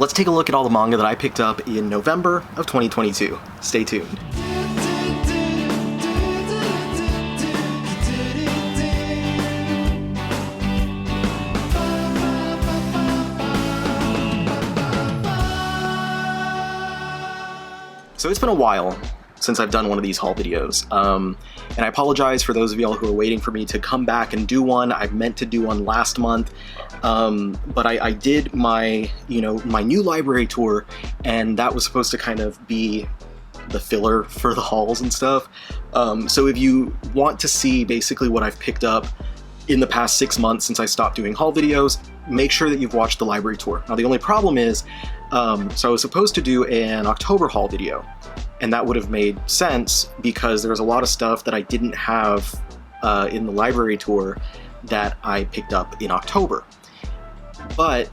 let's take a look at all the manga that I picked up in November of 2022. Stay tuned. So it's been a while since I've done one of these haul videos, and I apologize for those of y'all who are waiting for me to come back and do one. I meant to do one last month, but I did my new library tour, and that was supposed to kind of be the filler for the hauls and stuff. So if you want to see basically what I've picked up in the past 6 months since I stopped doing haul videos, make sure that you've watched the library tour. Now the only problem is, so I was supposed to do an October haul video, and that would have made sense because there was a lot of stuff that I didn't have in the library tour that I picked up in October. But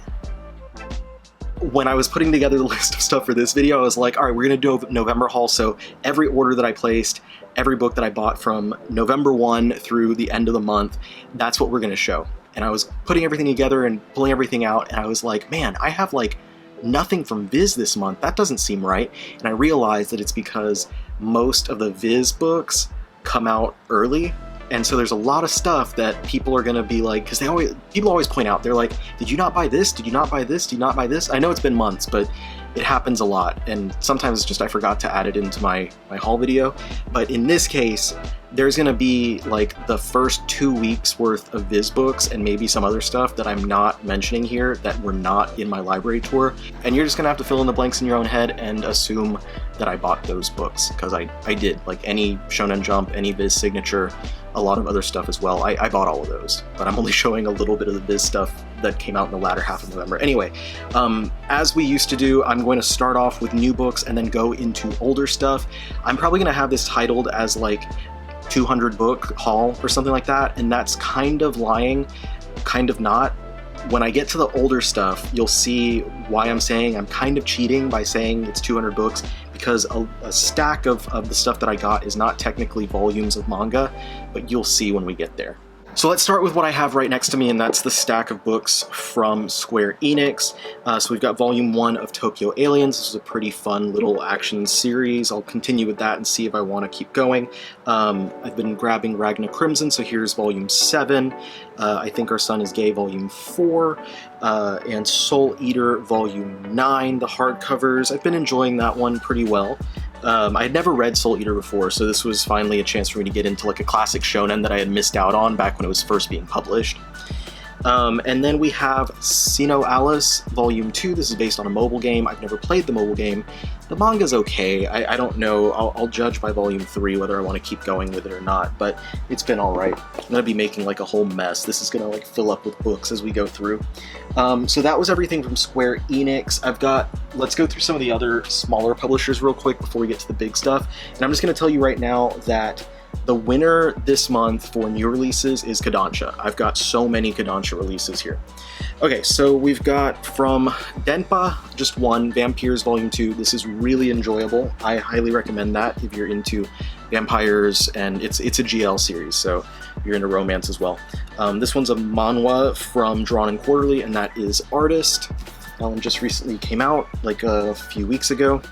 when I was putting together the list of stuff for this video, I was like, all right, we're gonna do a November haul, so every order that I placed, every book that I bought from November 1 through the end of the month, that's what we're gonna show. And I was putting everything together and pulling everything out, and I was like, man, I have like nothing from Viz this month. That doesn't seem right. And I realized that it's because most of the Viz books come out early, and so there's a lot of stuff that people are gonna be like, because people always point out, they're like, did you not buy this? Did you not buy this? Did you not buy this? I know it's been months, but it happens a lot, and sometimes it's just I forgot to add it into my haul video. But in this case, there's gonna be like the first 2 weeks worth of Viz books and maybe some other stuff that I'm not mentioning here that were not in my library tour, and you're just gonna have to fill in the blanks in your own head and assume that I bought those books, because I did. Like any Shonen Jump, any Viz signature, a lot of other stuff as well. I bought all of those, but I'm only showing a little bit of the Viz stuff that came out in the latter half of November. Anyway, as we used to do, I'm going to start off with new books and then go into older stuff. I'm probably going to have this titled as like 200 book haul or something like that, and that's kind of lying, kind of not. When I get to the older stuff, you'll see why I'm saying I'm kind of cheating by saying it's 200 books, because a stack of the stuff that I got is not technically volumes of manga, but you'll see when we get there. So let's start with what I have right next to me, and that's the stack of books from Square Enix. So we've got Volume 1 of Tokyo Aliens. This is a pretty fun little action series. I'll continue with that and see if I want to keep going. I've been grabbing Ragna Crimson, so here's Volume 7. I Think Our Son is Gay, Volume 4. And Soul Eater, Volume 9, the hardcovers. I've been enjoying that one pretty well. I had never read Soul Eater before, so this was finally a chance for me to get into like a classic shonen that I had missed out on back when it was first being published. And then we have Sino Alice, Volume 2. This is based on a mobile game. I've never played the mobile game. The manga's okay. I don't know. I'll judge by Volume 3 whether I want to keep going with it or not, but it's been alright. I'm going to be making like a whole mess. This is going to like fill up with books as we go through. So that was everything from Square Enix. Let's go through some of the other smaller publishers real quick before we get to the big stuff. And I'm just going to tell you right now that the winner this month for new releases is Kodansha. I've got so many Kodansha releases here. Okay, so we've got from Denpa, just one, Vampires Volume 2. This is really enjoyable. I highly recommend that if you're into vampires, and it's a GL series, so you're into romance as well. This one's a manhwa from Drawn and Quarterly, and that is Artist. That one just recently came out, like a few weeks ago.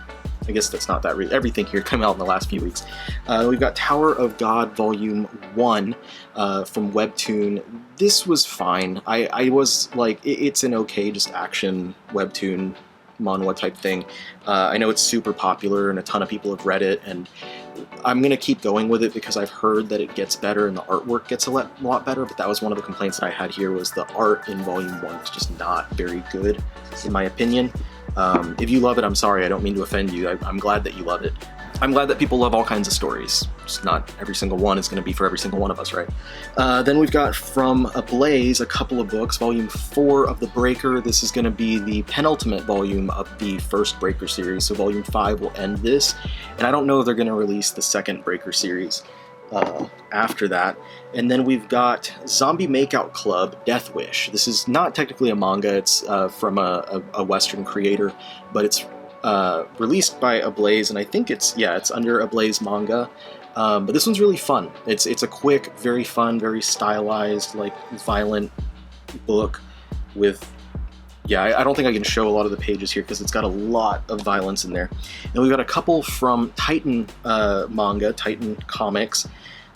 I guess that's not that real. Everything here came out in the last few weeks. We've got Tower of God Volume 1 from Webtoon. This was fine. I was like, it's an okay, just action Webtoon manhwa type thing. I know it's super popular and a ton of people have read it, and I'm going to keep going with it because I've heard that it gets better and the artwork gets a lot better, but that was one of the complaints that I had here, was the art in Volume 1 is just not very good, in my opinion. If you love it, I'm sorry, I don't mean to offend you. I'm glad that you love it. I'm glad that people love all kinds of stories. Just not every single one is going to be for every single one of us, right? Then we've got from Ablaze a couple of books. Volume 4 of The Breaker. This is going to be the penultimate volume of the first Breaker series, so Volume 5 will end this. And I don't know if they're going to release the second Breaker series after that. And then we've got Zombie Makeout Club, Death Wish. This is not technically a manga, it's from a Western creator, but it's released by Ablaze, and I think it's under Ablaze Manga. But this one's really fun. It's a quick, very fun, very stylized, like violent book with yeah, I don't think I can show a lot of the pages here because it's got a lot of violence in there. And we've got a couple from Titan manga, Titan Comics.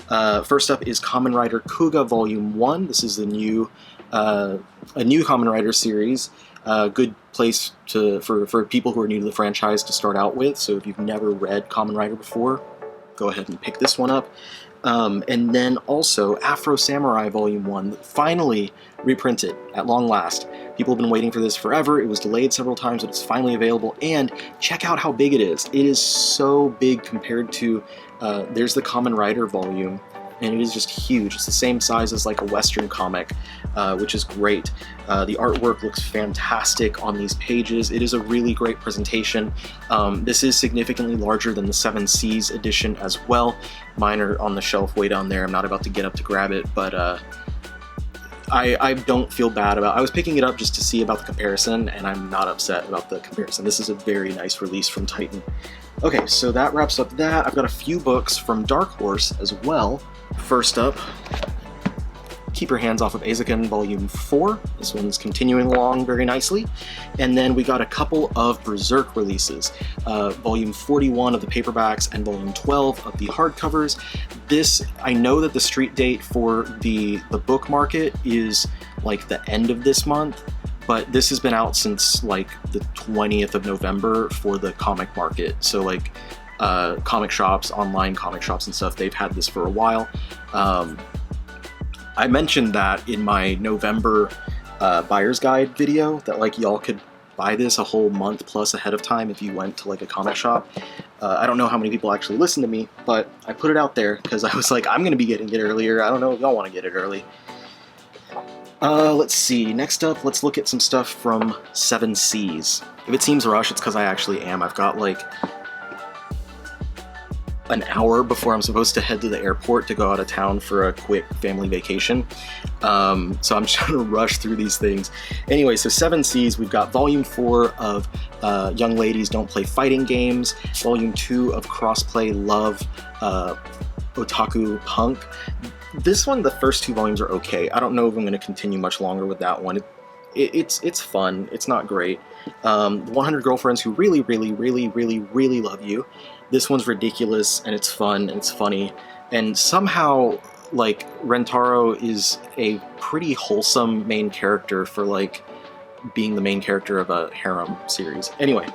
First up is Kamen Rider Kuga Volume 1. This is a new Kamen Rider series. Good place for people who are new to the franchise to start out with. So if you've never read Kamen Rider before, go ahead and pick this one up. And then also Afro Samurai Volume 1, finally reprinted at long last. People have been waiting for this forever. It was delayed several times, but it's finally available. And check out how big it is. It is so big compared to, there's the Kamen Rider volume, and it is just huge. It's the same size as like a Western comic, which is great. The artwork looks fantastic on these pages. It is a really great presentation. This is significantly larger than the 7 Seas edition as well. Mine are on the shelf way down there. I'm not about to get up to grab it, but I don't feel bad about it. I was picking it up just to see about the comparison, and I'm not upset about the comparison. This is a very nice release from Titan. Okay, so that wraps up that. I've got a few books from Dark Horse as well. First up, Keep Your Hands Off of Eizouken Volume 4. This one's continuing along very nicely. And then we got a couple of Berserk releases. Volume 41 of the paperbacks and Volume 12 of the hardcovers. This, I know that the street date for the book market is like the end of this month, but this has been out since like the 20th of November for the comic market. So like comic shops, online comic shops and stuff, they've had this for a while. I mentioned that in my November buyer's guide video, that like y'all could buy this a whole month plus ahead of time if you went to like a comic shop. I don't know how many people actually listen to me, but I put it out there because I was like, I'm going to be getting it earlier. I don't know if y'all want to get it early. Let's see. Next up, let's look at some stuff from 7 Seas. If it seems rushed, it's because I actually am. I've got like an hour before I'm supposed to head to the airport to go out of town for a quick family vacation. So I'm just trying to rush through these things. Anyway, so 7 Seas, we've got Volume 4 of Young Ladies Don't Play Fighting Games, Volume 2 of Crossplay Love Otaku Punk. This one, the first 2 volumes are okay. I don't know if I'm going to continue much longer with that one. It's fun. It's not great. 100 Girlfriends Who Really, Really, Really, Really, Really Love You. This one's ridiculous, and it's fun, and it's funny. And somehow, like, Rentaro is a pretty wholesome main character for, like, being the main character of a harem series. Anyway,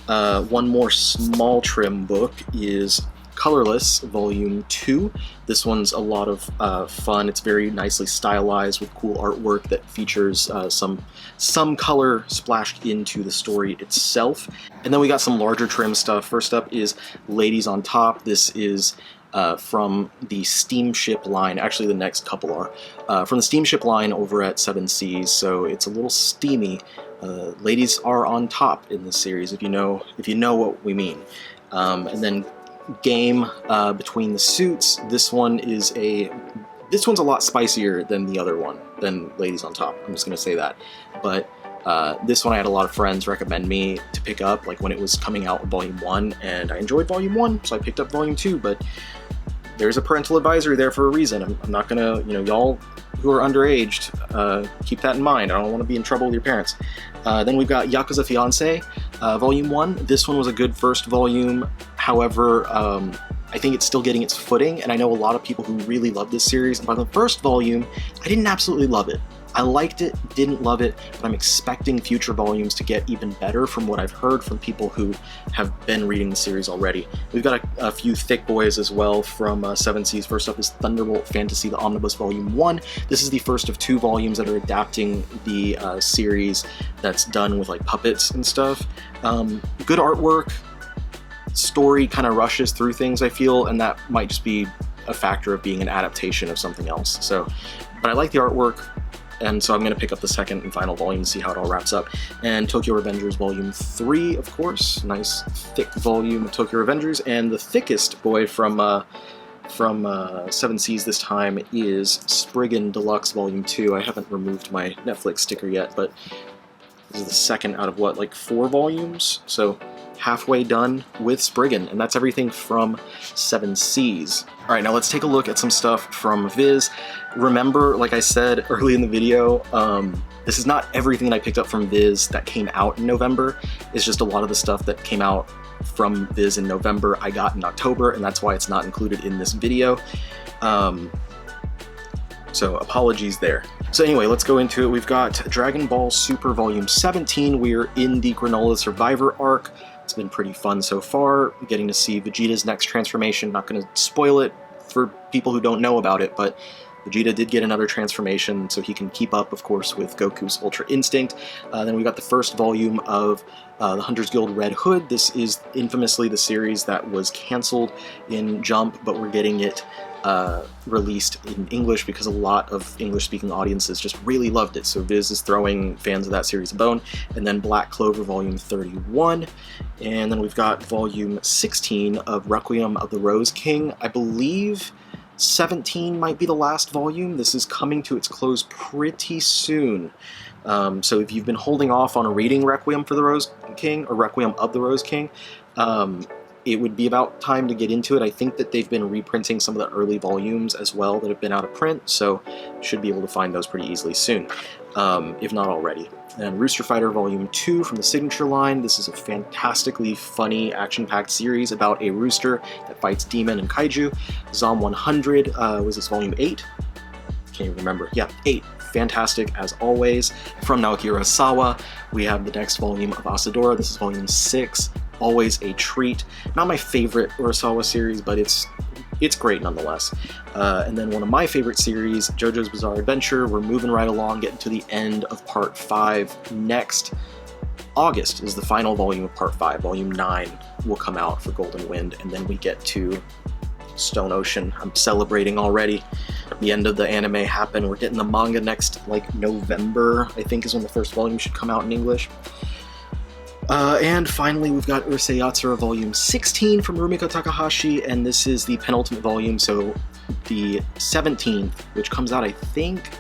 one more small trim book is Colorless Volume 2. This one's a lot of fun. It's very nicely stylized with cool artwork that features some color splashed into the story itself. And then we got some larger trim stuff. First up is Ladies on Top. This is from the Steamship line. Actually, the next couple are from the Steamship line over at 7 Seas, so it's a little steamy. Ladies are on top in this series, if you know what we mean. And then Game Between the Suits. This one's a lot spicier than the other one, than Ladies on Top. I'm just gonna say that. But this one I had a lot of friends recommend me to pick up, like when it was coming out with Volume 1, and I enjoyed Volume 1, so I picked up Volume 2, but there's a parental advisory there for a reason. I'm not gonna, y'all who are underaged, keep that in mind. I don't want to be in trouble with your parents. Then we've got Yakuza Fiancé, Volume 1. This one was a good first volume. However, I think it's still getting its footing, and I know a lot of people who really love this series. And by the first volume, I didn't absolutely love it. I liked it, didn't love it, but I'm expecting future volumes to get even better from what I've heard from people who have been reading the series already. We've got a few thick boys as well from 7 Seas. First up is Thunderbolt Fantasy, the Omnibus Volume 1. This is the first of 2 volumes that are adapting the series that's done with like puppets and stuff. Good artwork. Story kind of rushes through things, I feel, and that might just be a factor of being an adaptation of something else. So, but I like the artwork, and so I'm going to pick up the second and final volume to see how it all wraps up. And Tokyo Revengers Volume 3, of course. Nice, thick volume of Tokyo Revengers. And the thickest boy from 7 Seas this time is Spriggan Deluxe Volume 2. I haven't removed my Netflix sticker yet, but this is the second out of, what, like 4 volumes? So halfway done with Spriggan, and that's everything from 7 Seas. Alright, now let's take a look at some stuff from Viz. Remember, like I said early in the video, This is not everything that I picked up from Viz that came out in November. It's just a lot of the stuff that came out from Viz in November I got in October, and that's why it's not included in this video. So apologies there. So anyway, let's go into it. We've got Dragon Ball Super Volume 17. We're in the Granola Survivor arc. It's been pretty fun so far, getting to see Vegeta's next transformation. Not going to spoil it for people who don't know about it, but Vegeta did get another transformation, so he can keep up, of course, with Goku's Ultra Instinct. Then we got the first volume of the Hunters Guild Red Hood. This is infamously the series that was canceled in Jump, but we're getting it released in English because a lot of English-speaking audiences just really loved it. So Viz is throwing fans of that series a bone. And then Black Clover Volume 31. And then we've got Volume 16 of Requiem of the Rose King. I believe 17 might be the last volume. This is coming to its close pretty soon. So if you've been holding off on reading Requiem for the Rose King, or Requiem of the Rose King, it would be about time to get into it. I think that they've been reprinting some of the early volumes as well that have been out of print, so should be able to find those pretty easily soon, if not already. And Rooster Fighter Volume 2 from the Signature line. This is a fantastically funny, action-packed series about a rooster that fights demon and kaiju. Zom 100, was this Volume 8? Can't even remember. Yeah, 8. Fantastic as always. From Naoki Urasawa, we have the next volume of Asadora. This is Volume 6. Always a treat. Not my favorite Urasawa series, but it's great nonetheless. And then one of my favorite series, JoJo's Bizarre Adventure. We're moving right along, getting to the end of Part 5. Next August is the final volume of Part 5. Volume 9 will come out for Golden Wind, and then we get to Stone Ocean. I'm celebrating already. The end of the anime happened. We're getting the manga next, like, November, I think is when the first volume should come out in English. And finally, we've got Urusei Yatsura Volume 16 from Rumiko Takahashi, and this is the penultimate volume, so the 17th, which comes out, I think,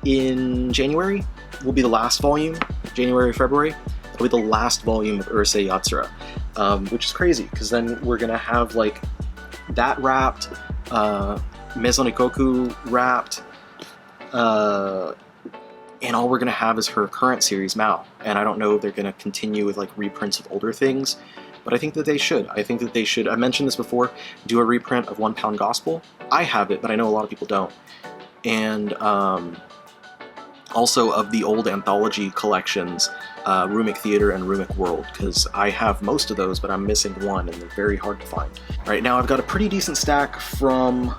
in January, will be the last volume. January or February. It'll be the last volume of Urusei Yatsura, which is crazy, because then we're going to have, like, that wrapped, Maison Ikoku wrapped, and all we're going to have is her current series, Mao. And I don't know if they're going to continue with, like, reprints of older things, but I think that they should. I think that they should, I mentioned this before, do a reprint of One Pound Gospel. I have it, but I know a lot of people don't. And also of the old anthology collections, Rumic Theater and Rumic World, because I have most of those, but I'm missing one, and they're very hard to find. Right now I've got a pretty decent stack from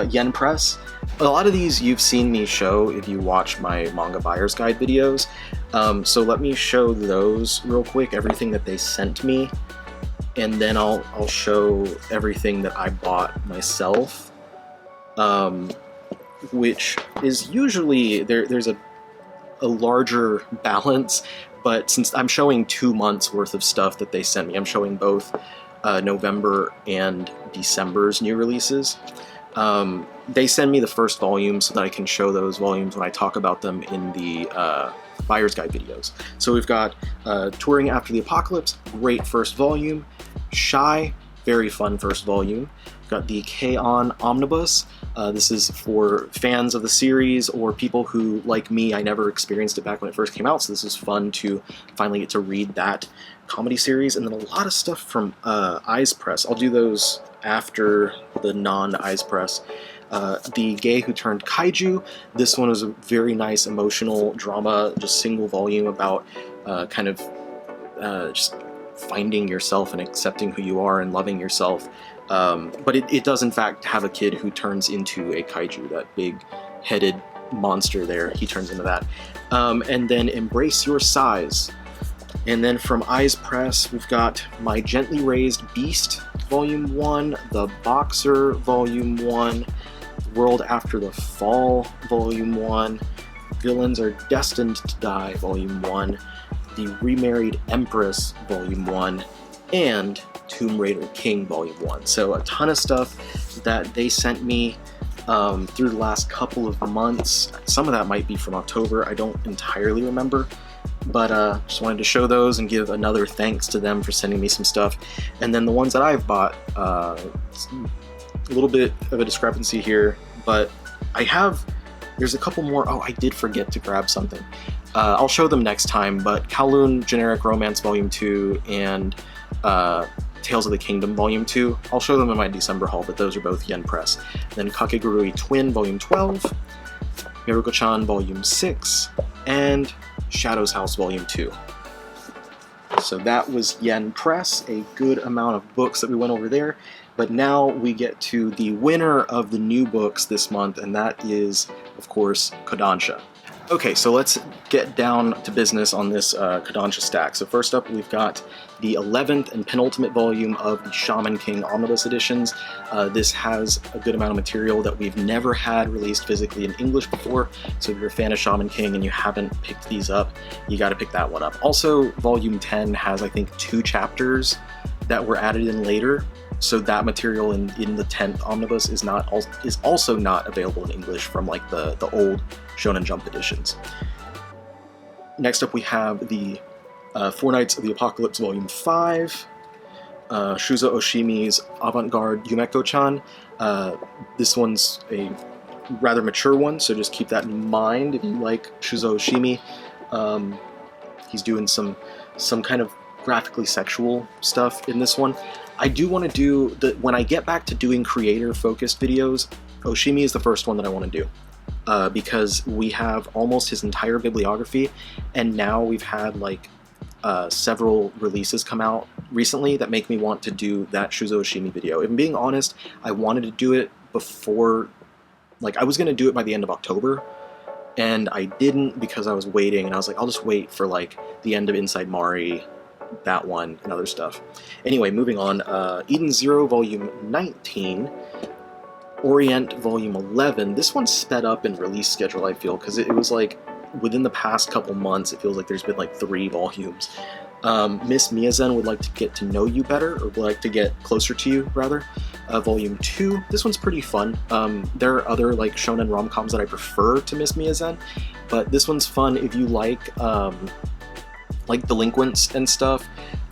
Yen Press. A lot of these you've seen me show if you watch my manga buyer's guide videos, so let me show those real quick, everything that they sent me, and then I'll show everything that I bought myself, which is usually, there's a larger balance, but since I'm showing 2 months worth of stuff that they sent me, I'm showing both November and December's new releases. They send me the first volume so that I can show those volumes when I talk about them in the buyer's guide videos. So we've got Touring After the Apocalypse, great first volume. Shy, very fun first volume. We've got the K-On! Omnibus. This is for fans of the series or people who, like me, I never experienced it back when it first came out, so this is fun to finally get to read that comedy series. And then a lot of stuff from Eyes Press. I'll do those after the non-Eyes Press. The Gay Who Turned Kaiju. This one is a very nice emotional drama, just single volume about kind of just finding yourself and accepting who you are and loving yourself. But it does in fact have a kid who turns into a kaiju, that big headed monster there. He turns into that. And then Embrace Your Size. And then from Eyes Press, we've got My Gently Raised Beast, Volume 1, The Boxer, Volume 1, World After the Fall, Volume 1, Villains Are Destined to Die, Volume 1, The Remarried Empress, Volume 1, and Tomb Raider King, Volume 1. So a ton of stuff that they sent me through the last couple of months. Some of that might be from October, I don't entirely remember. But just wanted to show those and give another thanks to them for sending me some stuff. And then the ones that I've bought, it's a little bit of a discrepancy here, but there's There's a couple more. Oh, I did forget to grab something. I'll show them next time, but Kowloon Generic Romance Volume 2 and Tales of the Kingdom Volume 2. I'll show them in my December haul, but those are both Yen Press. Then Kakegurui Twin Volume 12, Miruko-chan Volume 6, and Shadow's House Volume 2. So that was Yen Press, a good amount of books that we went over there. But now we get to the winner of the new books this month, and that is, of course, Kodansha. Okay, so let's get down to business on this Kodansha stack. So first up, we've got the 11th and penultimate volume of the Shaman King Omnibus Editions. This has a good amount of material that we've never had released physically in English before, so if you're a fan of Shaman King and you haven't picked these up, you gotta pick that one up. Also, Volume 10 has, I think, 2 chapters that were added in later, so that material in the 10th omnibus is also not available in English from like the old Shonen Jump editions. Next up we have the Four Knights of the Apocalypse Volume 5, Shuzo Oshimi's Avant-Garde Yumeko-chan. This one's a rather mature one, so just keep that in mind if you like Shuzo Oshimi. He's doing some kind of graphically sexual stuff in this one. I do want to do, when I get back to doing creator-focused videos, Oshimi is the first one that I want to do. Because we have almost his entire bibliography, and now we've had like several releases come out recently that make me want to do that Shuzo Oshimi video. If I'm being honest, I wanted to do it before, like I was going to do it by the end of October, and I didn't because I was waiting, and I was like, I'll just wait for like the end of Inside Mari, that one, and other stuff. Anyway, moving on, Eden Zero Volume 19, Orient Volume 11. This one's sped up in release schedule, I feel, because it was like within the past couple months, it feels like there's been like 3 volumes. Miss Miyazen Would Like to Get to Know You Better, or Would Like to Get Closer to You, rather. Volume 2. This one's pretty fun. There are other like shonen rom-coms that I prefer to Miss Miyazen, but this one's fun if you like delinquents and stuff.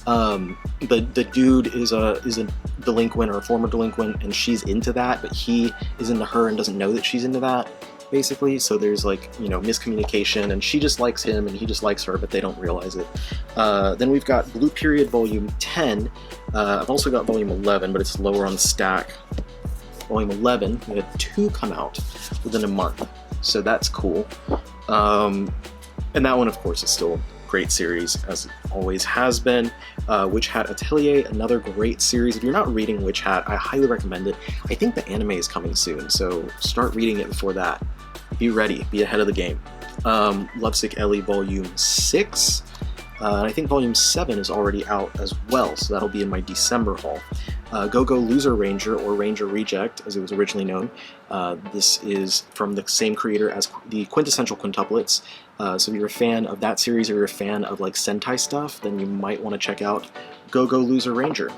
The dude is a delinquent or a former delinquent, and she's into that, but he is into her and doesn't know that she's into that, basically. So there's like, you know, miscommunication, and she just likes him and he just likes her, but they don't realize it. Then we've got Blue Period Volume 10. I've also got Volume 11, but it's lower on the stack. Volume 11, we had 2 come out within a month, so that's cool. And that one, of course, is still a great series, as it always has been. Witch Hat Atelier, another great series. If you're not reading Witch Hat, I highly recommend it. I think the anime is coming soon, so start reading it before that. Be ready, be ahead of the game. Lovesick Ellie Volume 6. I think Volume 7 is already out as well, so that'll be in my December haul. Go-Go Loser Ranger, or Ranger Reject, as it was originally known. This is from the same creator as the Quintessential Quintuplets. So if you're a fan of that series, or you're a fan of like Sentai stuff, then you might want to check out Go-Go Loser Ranger.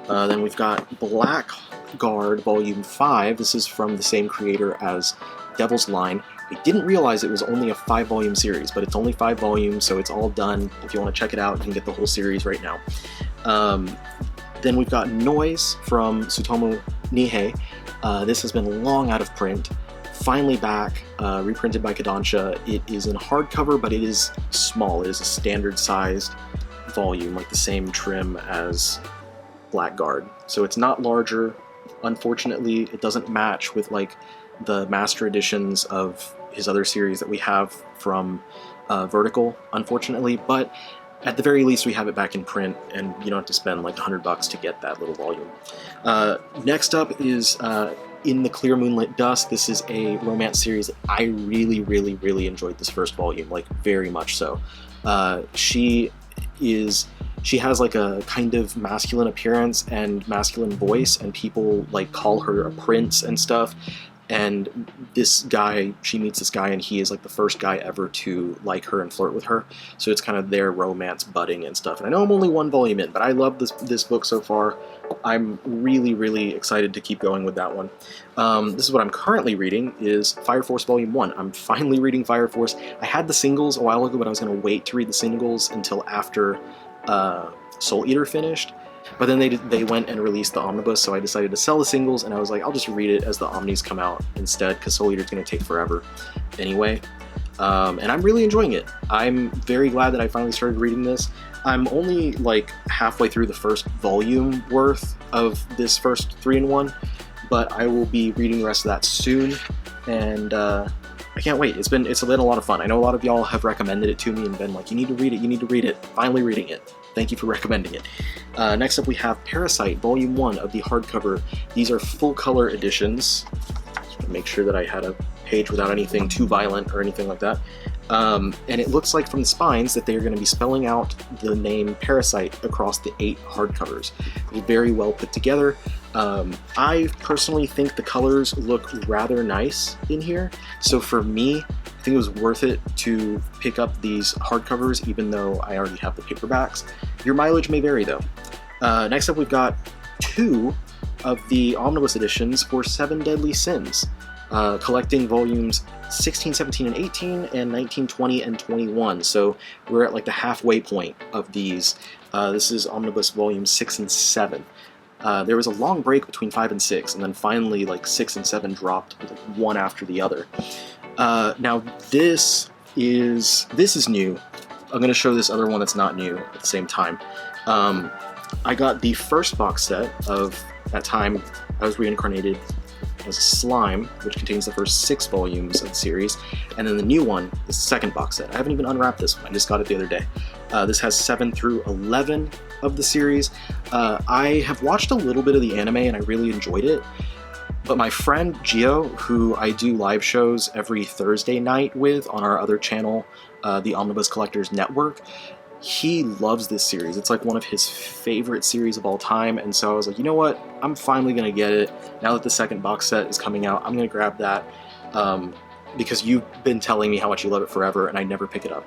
Then we've got Blackguard Volume 5. This is from the same creator as Devil's Line. I didn't realize it was only a 5-volume series, but it's only 5 volumes, so it's all done. If you want to check it out, you can get the whole series right now. Then we've got Noise from Tsutomu Nihei. This has been long out of print. Finally back, reprinted by Kodansha. It is in hardcover, but it is small. It is a standard-sized volume, like the same trim as Blackguard. So it's not larger. Unfortunately, it doesn't match with like the master editions of his other series that we have from Vertical, unfortunately, but at the very least we have it back in print, and you don't have to spend like $100 to get that little volume. Next up is In the Clear Moonlit Dusk. This is a romance series that I really enjoyed this first volume, like very much so. She has like a kind of masculine appearance and masculine voice, and people like call her a prince and stuff. And this guy, she meets this guy, and he is like the first guy ever to like her and flirt with her. So it's kind of their romance budding and stuff. And I know I'm only 1 volume in, but I love this book so far. I'm really excited to keep going with that one. This is what I'm currently reading, is Fire Force Volume 1. I'm finally reading Fire Force. I had the singles a while ago, but I was going to wait to read the singles until after Soul Eater finished. But then they went and released the omnibus, so I decided to sell the singles, and I was like, I'll just read it as the omnis come out instead, because Soul Eater's going to take forever anyway. And I'm really enjoying it. I'm very glad that I finally started reading this. I'm only like halfway through the first volume worth of this first 3-in-1, but I will be reading the rest of that soon, and I can't wait. It's been a lot of fun. I know a lot of y'all have recommended it to me and been like, you need to read it, you need to read it. Finally reading it. Thank you for recommending it. Next up we have Parasite, Volume 1 of the hardcover. These are full color editions. Just to make sure that I had a page without anything too violent or anything like that. And it looks like from the spines that they are going to be spelling out the name Parasite across the 8 hardcovers. They're very well put together. I personally think the colors look rather nice in here, so for me, I think it was worth it to pick up these hardcovers even though I already have the paperbacks. Your mileage may vary though. Next up we've got 2 of the omnibus editions for 7 Deadly Sins, collecting volumes 16, 17, and 18, and 19, 20, and 21. So we're at like the halfway point of these. This is omnibus volumes 6 and 7. There was a long break between 5 and 6, and then finally like 6 and 7 dropped like one after the other. Now this is new. I'm going to show this other one that's not new at the same time. I got the first box set of, at time I was reincarnated as a slime, which contains the first 6 volumes of the series, and then the new one is the second box set. I haven't even unwrapped this one, I just got it the other day. This has 7 through 11 of the series. I have watched a little bit of the anime and I really enjoyed it, but my friend Gio, who I do live shows every Thursday night with on our other channel, the Omnibus Collectors Network, he loves this series. It's like one of his favorite series of all time, and so I was like, you know what, I'm finally gonna get it. Now that the second box set is coming out, I'm gonna grab that, because you've been telling me how much you love it forever and I never pick it up.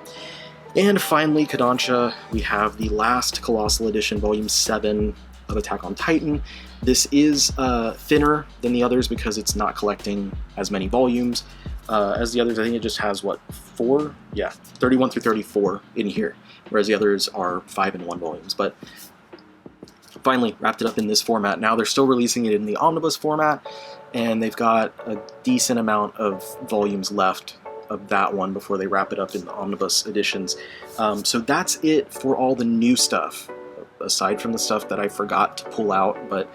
And finally, Kodansha, we have the last Colossal Edition, Volume 7 of Attack on Titan. This is thinner than the others because it's not collecting as many volumes as the others. I think it just has, what, 4? Yeah, 31 through 34 in here, whereas the others are 5-in-1 volumes. But finally wrapped it up in this format. Now they're still releasing it in the omnibus format, and they've got a decent amount of volumes left of that one before they wrap it up in the omnibus editions. So that's it for all the new stuff, aside from the stuff that I forgot to pull out, but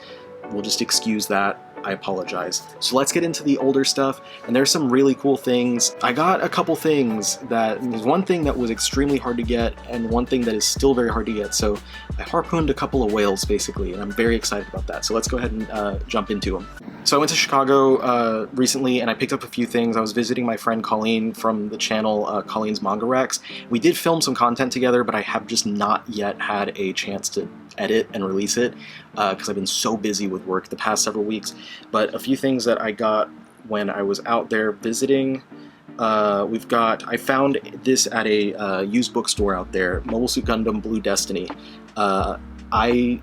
we'll just excuse that. I apologize. So let's get into the older stuff, and there's some really cool things. I got a couple things there's one thing that was extremely hard to get, and one thing that is still very hard to get, so I harpooned a couple of whales, basically, and I'm very excited about that. So let's go ahead and jump into them. So I went to Chicago recently, and I picked up a few things. I was visiting my friend Colleen from the channel Colleen's Manga Rex. We did film some content together, but I have just not yet had a chance to edit and release it because I've been so busy with work the past several weeks. But a few things that I got when I was out there visiting. I found this at a used bookstore out there, Mobile Suit Gundam Blue Destiny. I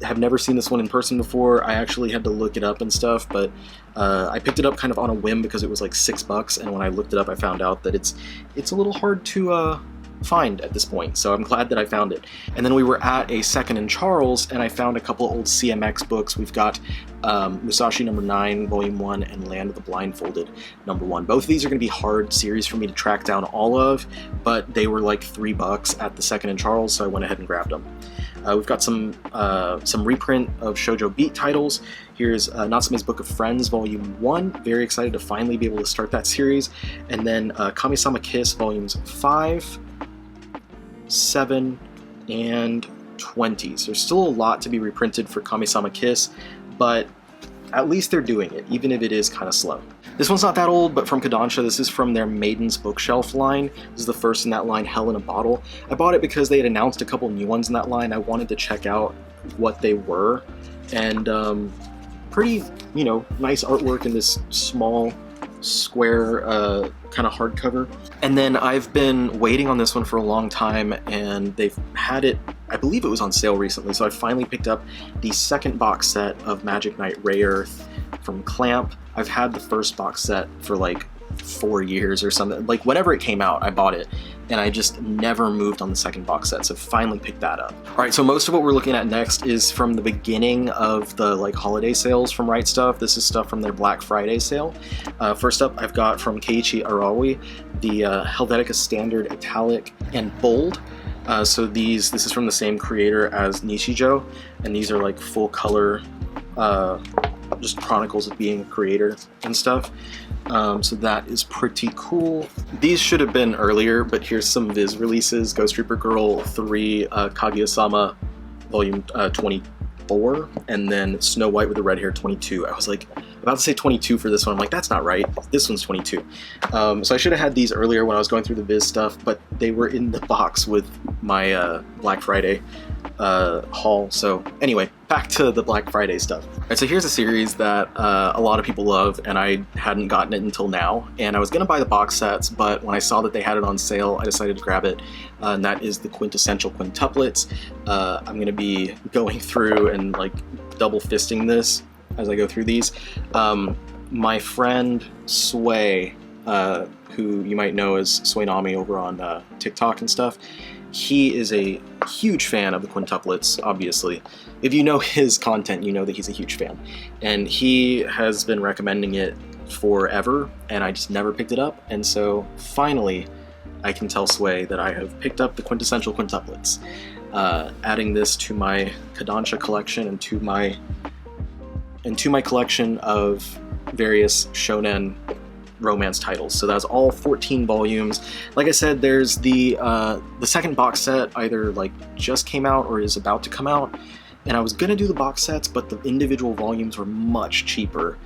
have never seen this one in person before. I actually had to look it up and stuff, but I picked it up kind of on a whim because it was like $6, and when I looked it up I found out that it's a little hard to find at this point, so I'm glad that I found it. And then we were at a Second and Charles, and I found a couple old CMX books. We've got Musashi number 9, Volume 1, and Land of the Blindfolded number 1. Both of these are going to be hard series for me to track down all of, but they were like $3 at the Second and Charles, so I went ahead and grabbed them. We've got some reprint of Shoujo Beat titles. Here's Natsume's Book of Friends, Volume 1. Very excited to finally be able to start that series. And then Kami-sama Kiss, Volumes 5, 7, and 20. So there's still a lot to be reprinted for Kami-sama Kiss, but at least they're doing it, even if it is kind of slow. This one's not that old, but from Kodansha. This is from their Maiden's Bookshelf line. This is the first in that line, Hell in a Bottle. I bought it because they had announced a couple new ones in that line. I wanted to check out what they were, and pretty, nice artwork in this small square kind of hardcover. And then I've been waiting on this one for a long time, and they've had it, I believe it was on sale recently, so I finally picked up the second box set of Magic Knight Ray Earth from Clamp. I've had the first box set for like 4 years or something. Like whenever it came out, I bought it, and I just never moved on the second box set, so finally picked that up. All right, so most of what we're looking at next is from the beginning of the like holiday sales from RightStuf. This is stuff from their Black Friday sale. First up, I've got from Katy Fwy the Helvetica Standard Italic and Bold. So this is from the same creator as Nishijo, and these are like full color, just chronicles of being a creator and stuff. So that is pretty cool. These should have been earlier, but here's some Viz releases. Ghost Reaper Girl 3, Kaguya-sama Volume 24, and then Snow White with the Red Hair 22. I was like about to say 22 for this one. I'm like, that's not right. This one's 22. So I should have had these earlier when I was going through the Viz stuff, but they were in the box with my Black Friday haul. So anyway, back to the Black Friday stuff. All right, so here's a series that a lot of people love, and I hadn't gotten it until now. And I was gonna buy the box sets, but when I saw that they had it on sale, I decided to grab it. And that is the Quintessential Quintuplets. I'm gonna be going through and like double fisting this as I go through these. My friend Sway, who you might know as Swaynami over on TikTok and stuff, he is a huge fan of the quintuplets, obviously. If you know his content, you know that he's a huge fan. And he has been recommending it forever, and I just never picked it up. And so finally, I can tell Sway that I have picked up the Quintessential Quintuplets, adding this to my Kodansha collection and to my collection of various shonen romance titles. So that's all 14 volumes. Like I said, there's the second box set either like just came out or is about to come out, and I was gonna do the box sets, but the individual volumes were much cheaper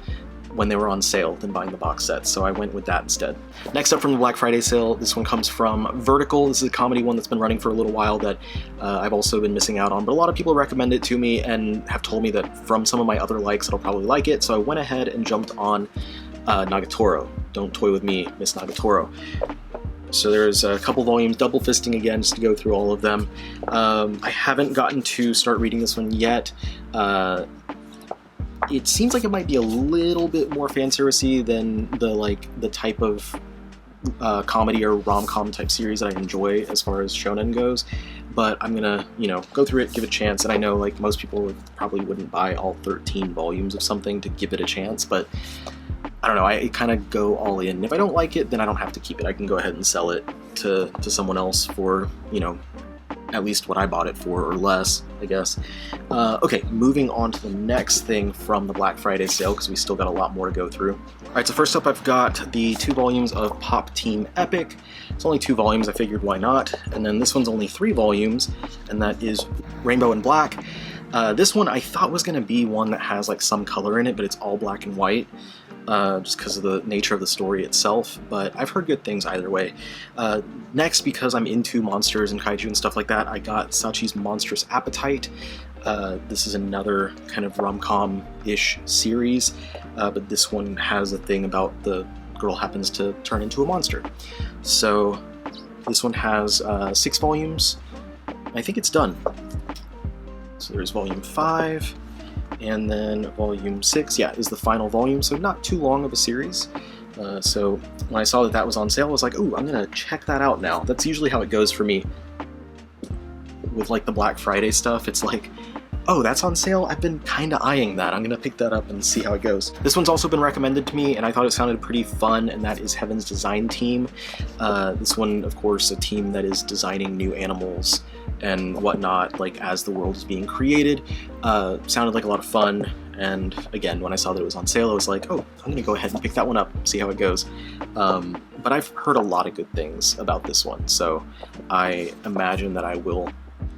when they were on sale than buying the box sets, so I went with that instead. Next up from the Black Friday sale, this one comes from Vertical. This is a comedy one that's been running for a little while that I've also been missing out on, but a lot of people recommend it to me and have told me that from some of my other likes I'll probably like it, so I went ahead and jumped on Nagatoro. Don't toy with me, Miss Nagatoro. So there's a couple volumes, double fisting again, just to go through all of them. I haven't gotten to start reading this one yet. It seems like it might be a little bit more fan servicey than the type of comedy or rom-com type series that I enjoy as far as shonen goes. But I'm gonna, go through it, give it a chance. And I know like most people probably wouldn't buy all 13 volumes of something to give it a chance, but I don't know, I kind of go all in. If I don't like it, then I don't have to keep it. I can go ahead and sell it to someone else for, at least what I bought it for or less, I guess. Okay, moving on to the next thing from the Black Friday sale, because we still got a lot more to go through. All right, so first up I've got the 2 volumes of Pop Team Epic. It's only 2 volumes, I figured why not. And then this one's only 3 volumes, and that is Rainbow and Black. This one I thought was going to be one that has like some color in it, but it's all black and white. Just because of the nature of the story itself, but I've heard good things either way. Next, because I'm into monsters and kaiju and stuff like that, I got Sachi's Monstrous Appetite. This is another kind of rom-com-ish series, but this one has a thing about the girl happens to turn into a monster. So this one has 6 volumes. I think it's done. So there's volume 5. And then volume 6, is the final volume, so not too long of a series. So when I saw that was on sale, I was like, ooh, I'm gonna check that out now. That's usually how it goes for me with like the Black Friday stuff. It's like, oh, that's on sale? I've been kinda eyeing that. I'm gonna pick that up and see how it goes. This one's also been recommended to me, and I thought it sounded pretty fun, and that is Heaven's Design Team. This one, of course, a team that is designing new animals and whatnot, like as the world is being created. Sounded like a lot of fun, and again, when I saw that it was on sale, I was like, oh, I'm gonna go ahead and pick that one up, see how it goes. But I've heard a lot of good things about this one, so I imagine that I will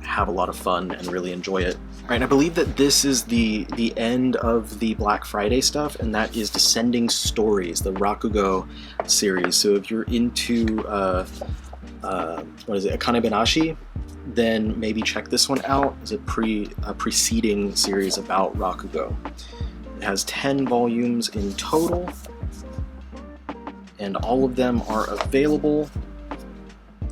have a lot of fun and really enjoy it. All right, and I believe that this is the end of the Black Friday stuff, and that is Descending Stories, the Rakugo series. So if you're into Akane Benashi, then maybe check this one out. It's a preceding series about Rakugo. It has 10 volumes in total, and all of them are available,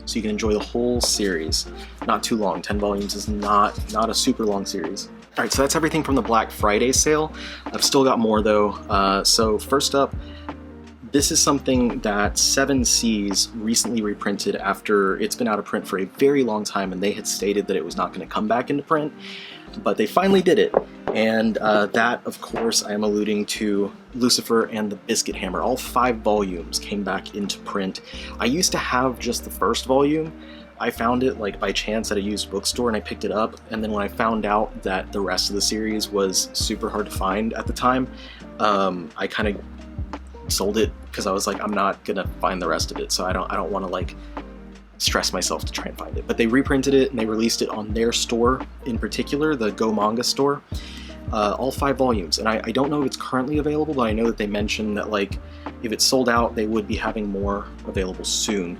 so you can enjoy the whole series. Not too long. 10 volumes is not a super long series. All right, so that's everything from the Black Friday sale. I've still got more though. So first up, This is something that 7 Seas recently reprinted after it's been out of print for a very long time, and they had stated that it was not going to come back into print, but they finally did it. And that, of course, I am alluding to Lucifer and the Biscuit Hammer. All 5 volumes came back into print. I used to have just the first volume. I found it like by chance at a used bookstore and I picked it up, and then when I found out that the rest of the series was super hard to find at the time, I kind of sold it because I was like, I'm not gonna find the rest of it, so I don't want to like stress myself to try and find it. But they reprinted it and they released it on their store, in particular the Go Manga store, all 5 volumes. And I don't know if it's currently available, but I know that they mentioned that like if it's sold out, they would be having more available soon.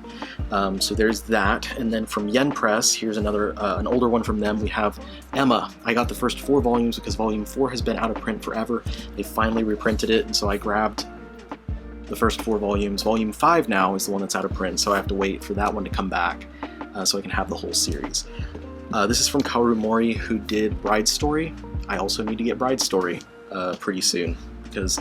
So there's that. And then from Yen Press, here's another an older one from them. We have Emma. I got the first 4 volumes because volume 4 has been out of print forever. They finally reprinted it, and so I grabbed the first 4 volumes. Volume 5 now is the one that's out of print, so I have to wait for that one to come back so I can have the whole series. This is from Kaoru Mori, who did Bride Story. I also need to get Bride Story pretty soon, because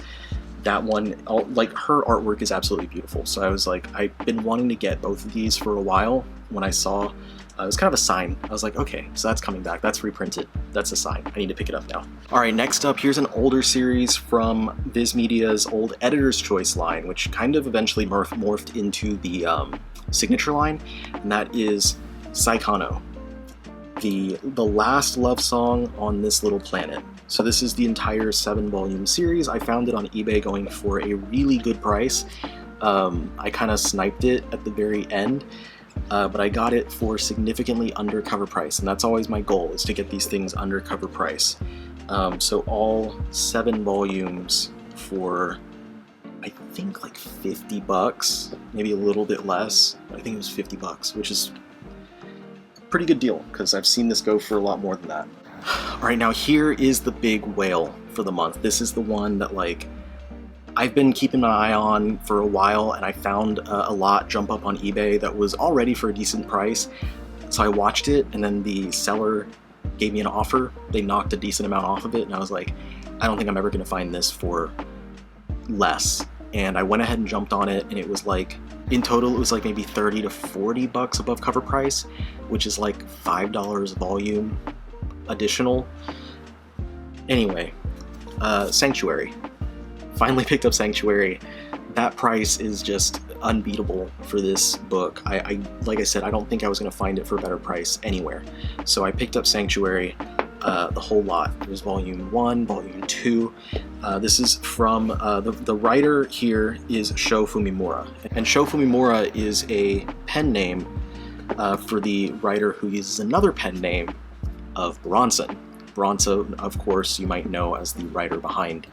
that one, like, her artwork is absolutely beautiful. So I was like, I've been wanting to get both of these for a while. When I saw, it was kind of a sign. I was like, okay, so that's coming back. That's reprinted. That's a sign. I need to pick it up now. All right, next up, here's an older series from Viz Media's old Editor's Choice line, which kind of eventually morphed into the signature line, and that is Saikano, the last love song on this little planet. So this is the entire 7-volume series. I found it on eBay going for a really good price. I kind of sniped it at the very end, but I got it for significantly under cover price, and that's always my goal, is to get these things under cover price. So all 7 volumes for, I think, like $50, maybe a little bit less. I think it was $50, which is a pretty good deal, because I've seen this go for a lot more than that. Alright, now here is the big whale for the month. This is the one that, like, I've been keeping my eye on for a while, and I found a lot jump up on eBay that was already for a decent price. So I watched it, and then the seller gave me an offer. They knocked a decent amount off of it, and I was like, I don't think I'm ever going to find this for less. And I went ahead and jumped on it, and it was like, in total, it was like maybe $30 to $40 above cover price, which is like $5 a volume additional. Anyway, Sanctuary. Finally picked up Sanctuary. That price is just unbeatable for this book. I like I said, I don't think I was going to find it for a better price anywhere. So I picked up Sanctuary, the whole lot. There's volume 1, volume 2. This is from, the writer here is Sho Fumimura. And Sho Fumimura is a pen name for the writer who uses another pen name of Bronson. Bronson, of course, you might know as the writer behind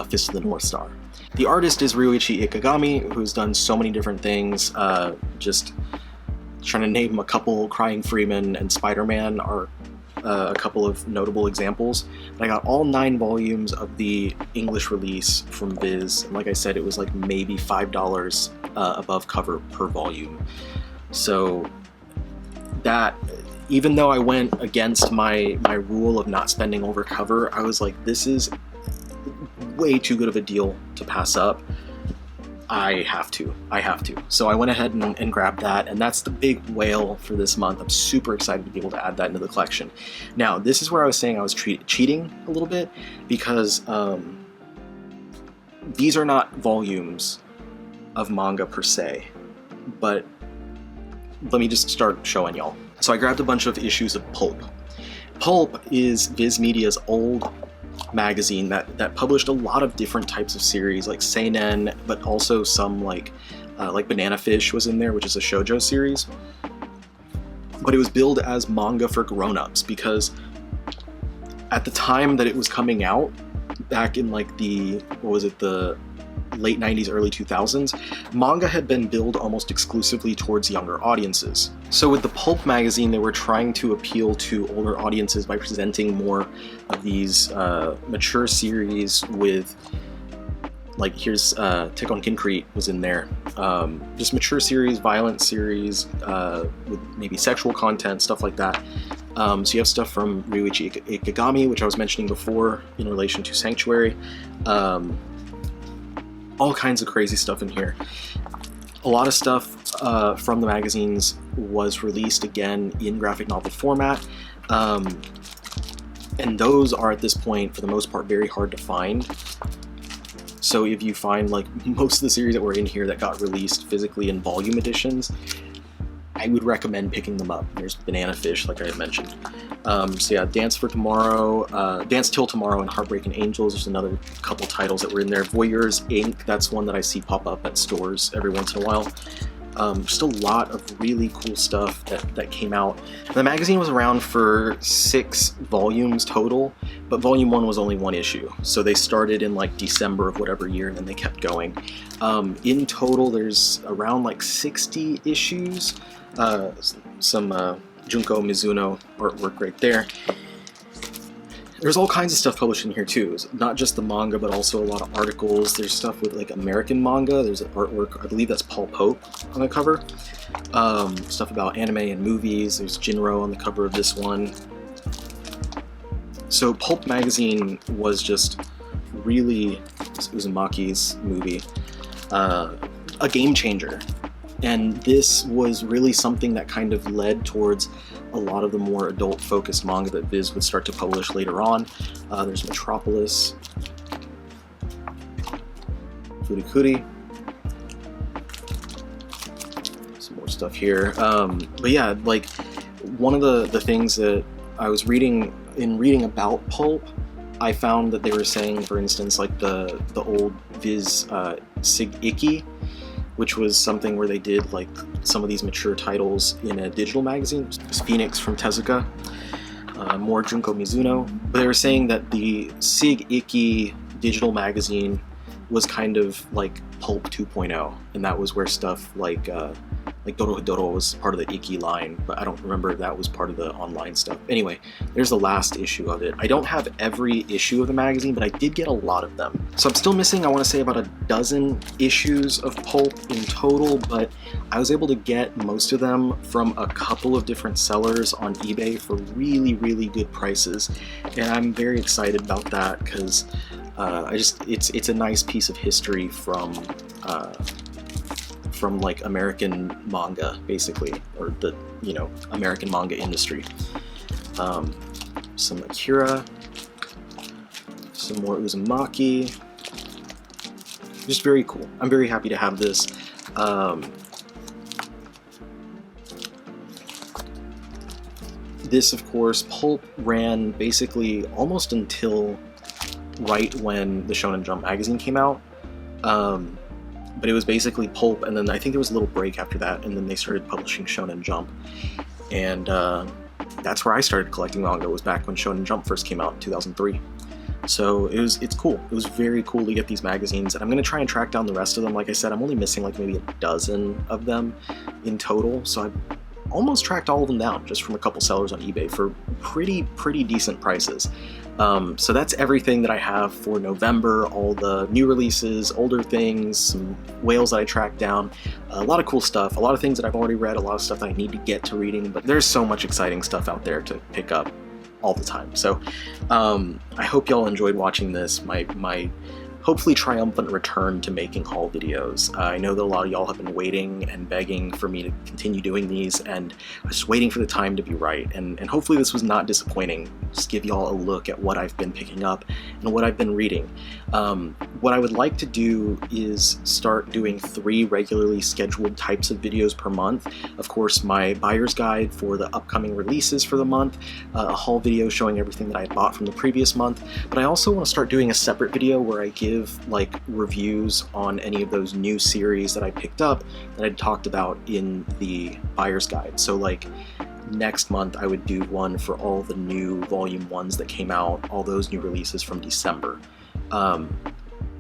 Fist of the North Star. The artist is Ryuichi Ikegami, who's done so many different things. Just trying to name a couple, Crying Freeman and Spider-Man are a couple of notable examples. But I got all 9 volumes of the English release from Viz, and like I said, it was like maybe $5 above cover per volume. So that, even though I went against my rule of not spending over cover, I was like, this is way too good of a deal to pass up. I have to. So I went ahead and grabbed that, and that's the big whale for this month. I'm super excited to be able to add that into the collection. Now, this is where I was saying I was cheating a little bit, because these are not volumes of manga per se, but let me just start showing y'all. So I grabbed a bunch of issues of Pulp. Pulp is Viz Media's old magazine that published a lot of different types of series, like seinen, but also some like Banana Fish was in there, which is a shoujo series. But it was billed as manga for grown-ups, because at the time that it was coming out, back in like the late 90s, early 2000s, manga had been billed almost exclusively towards younger audiences. So with the Pulp magazine, they were trying to appeal to older audiences by presenting more of these mature series with, like, here's Tick on Concrete was in there. Just mature series, violent series, with maybe sexual content, stuff like that. So you have stuff from Ryuichi Ikegami, which I was mentioning before in relation to Sanctuary. all kinds of crazy stuff in here. A lot of stuff from the magazines was released again in graphic novel format, and those are at this point, for the most part, very hard to find. So if you find like most of the series that were in here that got released physically in volume editions, I would recommend picking them up. There's Banana Fish, like I had mentioned. So yeah, Dance for Tomorrow, Dance Till Tomorrow, and Heartbreaking Angels. There's another couple titles that were in there. Voyeur's Inc., that's one that I see pop up at stores every once in a while. Just a lot of really cool stuff that came out. The magazine was around for 6 volumes total, but volume 1 was only 1 issue. So they started in like December of whatever year, and then they kept going. In total, there's around like 60 issues. Some Junko Mizuno artwork right there. There's all kinds of stuff published in here too. It's not just the manga, but also a lot of articles. There's stuff with like American manga. There's an artwork, I believe that's Paul Pope on the cover. Stuff about anime and movies. There's Jinro on the cover of this one. So Pulp magazine was just really, Uzumaki's movie, a game changer. And this was really something that kind of led towards a lot of the more adult-focused manga that Viz would start to publish later on. There's Metropolis, Furikuri, some more stuff here. But yeah, like one of the things that I was reading about Pulp, I found that they were saying, for instance, like the old Viz Sig Iki, which was something where they did like some of these mature titles in a digital magazine. There's Phoenix from Tezuka, more Junko Mizuno. But they were saying that the Sig Iki digital magazine was kind of like Pulp 2.0, and that was where stuff like Dorohedoro was part of the Iki line, but I don't remember if that was part of the online stuff. Anyway, there's the last issue of it. I don't have every issue of the magazine, but I did get a lot of them. So I'm still missing, I want to say, about a dozen issues of Pulp in total, but I was able to get most of them from a couple of different sellers on eBay for really, really good prices, and I'm very excited about that because it's a nice piece of history from like American manga, basically, or the American manga industry. Some Akira, some more Uzumaki. Just very cool. I'm very happy to have this. This, of course, Pulp ran basically almost until right when the Shonen Jump magazine came out. But it was basically Pulp, and then I think there was a little break after that, and then they started publishing Shonen Jump. And that's where I started collecting manga, was back when Shonen Jump first came out in 2003. So it's cool. It was very cool to get these magazines, and I'm going to try and track down the rest of them. Like I said, I'm only missing like maybe a dozen of them in total, so I almost tracked all of them down just from a couple sellers on eBay for pretty decent prices. So that's everything that I have for November, all the new releases, older things, some whales that I tracked down, a lot of cool stuff, a lot of things that I've already read, a lot of stuff that I need to get to reading, but there's so much exciting stuff out there to pick up all the time. So I hope y'all enjoyed watching this, my hopefully triumphant return to making haul videos. I know that a lot of y'all have been waiting and begging for me to continue doing these, and I was just waiting for the time to be right, and hopefully this was not disappointing. Just give y'all a look at what I've been picking up and what I've been reading. What I would like to do is start doing 3 regularly scheduled types of videos per month. Of course, my buyer's guide for the upcoming releases for the month, a haul video showing everything that I had bought from the previous month, but I also want to start doing a separate video where I give like reviews on any of those new series that I picked up that I'd talked about in the buyer's guide. So like next month I would do one for all the new volume 1s that came out, all those new releases from December.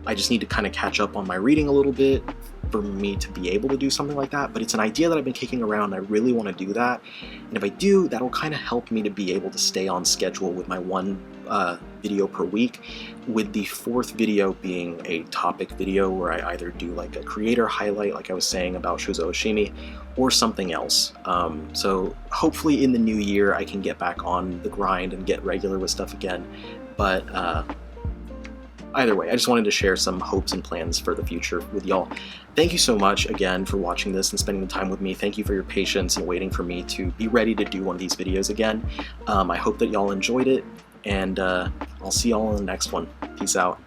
I just need to kind of catch up on my reading a little bit for me to be able to do something like that, but it's an idea that I've been kicking around. I really want to do that, and if I do, that'll kind of help me to be able to stay on schedule with my one video per week, with the 4th video being a topic video where I either do like a creator highlight like I was saying about Shuzo Oshimi, or something else. So hopefully in the new year I can get back on the grind and get regular with stuff again, but either way, I just wanted to share some hopes and plans for the future with y'all. Thank you so much again for watching this and spending the time with me. Thank you for your patience and waiting for me to be ready to do one of these videos again. I hope that y'all enjoyed it, and I'll see y'all in the next one. Peace out.